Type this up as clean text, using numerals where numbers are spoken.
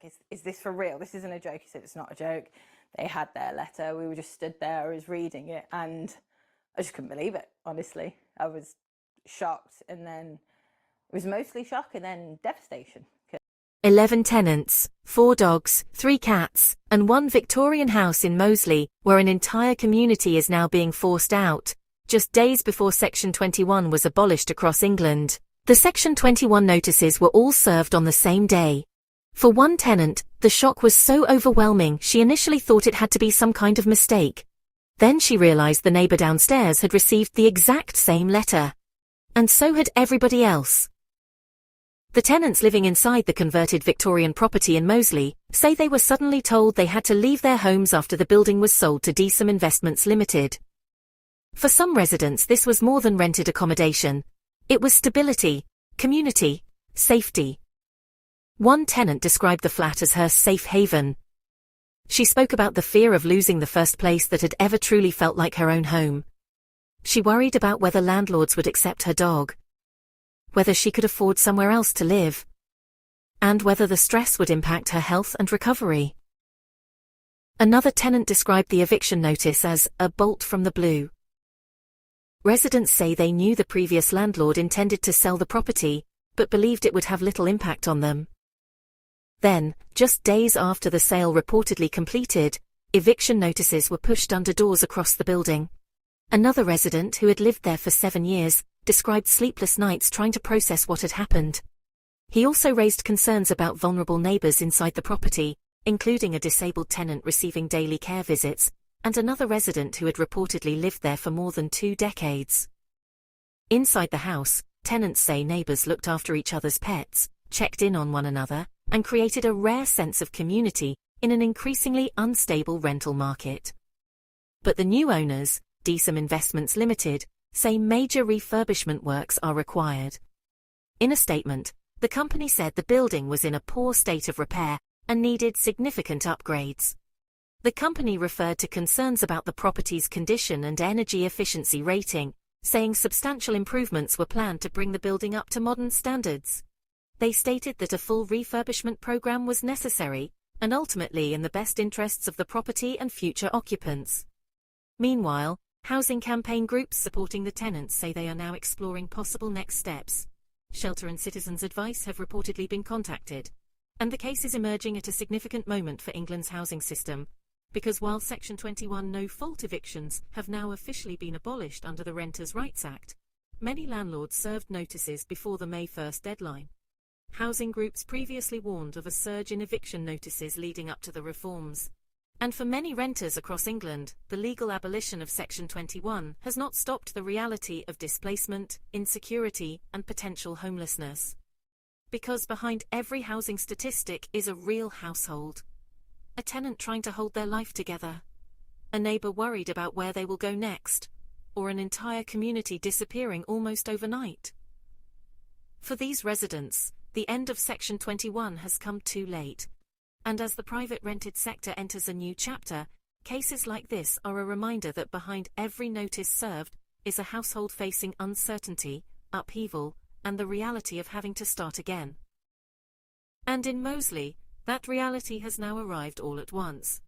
like, is this for real? This isn't a joke. He said, it's not a joke. They had their letter. We were just stood there, I was reading it, and I just couldn't believe it, honestly. I was shocked, and then it was mostly shock and then devastation. 11 tenants, 4 dogs, 3 cats, and 1 Victorian house in Moseley, where an entire community is now being forced out, just days before Section 21 was abolished across England. The Section 21 notices were all served on the same day. For one tenant, the shock was so overwhelming she initially thought it had to be some kind of mistake. Then she realized the neighbor downstairs had received the exact same letter. And so had everybody else. The tenants living inside the converted Victorian property in Moseley say they were suddenly told they had to leave their homes after the building was sold to Decem Investments Limited. For some residents, this was more than rented accommodation. It was stability, community, safety. One tenant described the flat as her safe haven. She spoke about the fear of losing the first place that had ever truly felt like her own home. She worried about whether landlords would accept her dog, whether she could afford somewhere else to live, and whether the stress would impact her health and recovery. Another tenant described the eviction notice as a bolt from the blue. Residents say they knew the previous landlord intended to sell the property, but believed it would have little impact on them. Then, just days after the sale reportedly completed, eviction notices were pushed under doors across the building. Another resident who had lived there for 7 years described sleepless nights trying to process what had happened. He also raised concerns about vulnerable neighbors inside the property, including a disabled tenant receiving daily care visits, and another resident who had reportedly lived there for more than 2 decades. Inside the house, tenants say neighbors looked after each other's pets, checked in on one another, and created a rare sense of community in an increasingly unstable rental market. But the new owners, Decem Investments Limited, say major refurbishment works are required. In a statement, the company said the building was in a poor state of repair and needed significant upgrades. The company referred to concerns about the property's condition and energy efficiency rating, saying substantial improvements were planned to bring the building up to modern standards. They stated that a full refurbishment program was necessary, and ultimately in the best interests of the property and future occupants. Meanwhile, housing campaign groups supporting the tenants say they are now exploring possible next steps. Shelter and Citizens Advice have reportedly been contacted. And the case is emerging at a significant moment for England's housing system, because while Section 21 no-fault evictions have now officially been abolished under the Renters' Rights Act, many landlords served notices before the May 1st deadline. Housing groups previously warned of a surge in eviction notices leading up to the reforms. And for many renters across England, the legal abolition of Section 21 has not stopped the reality of displacement, insecurity, and potential homelessness. Because behind every housing statistic is a real household. A tenant trying to hold their life together. A neighbor worried about where they will go next. Or an entire community disappearing almost overnight. For these residents, the end of Section 21 has come too late. And as the private rented sector enters a new chapter, cases like this are a reminder that behind every notice served is a household facing uncertainty, upheaval, and the reality of having to start again. And in Moseley, that reality has now arrived all at once.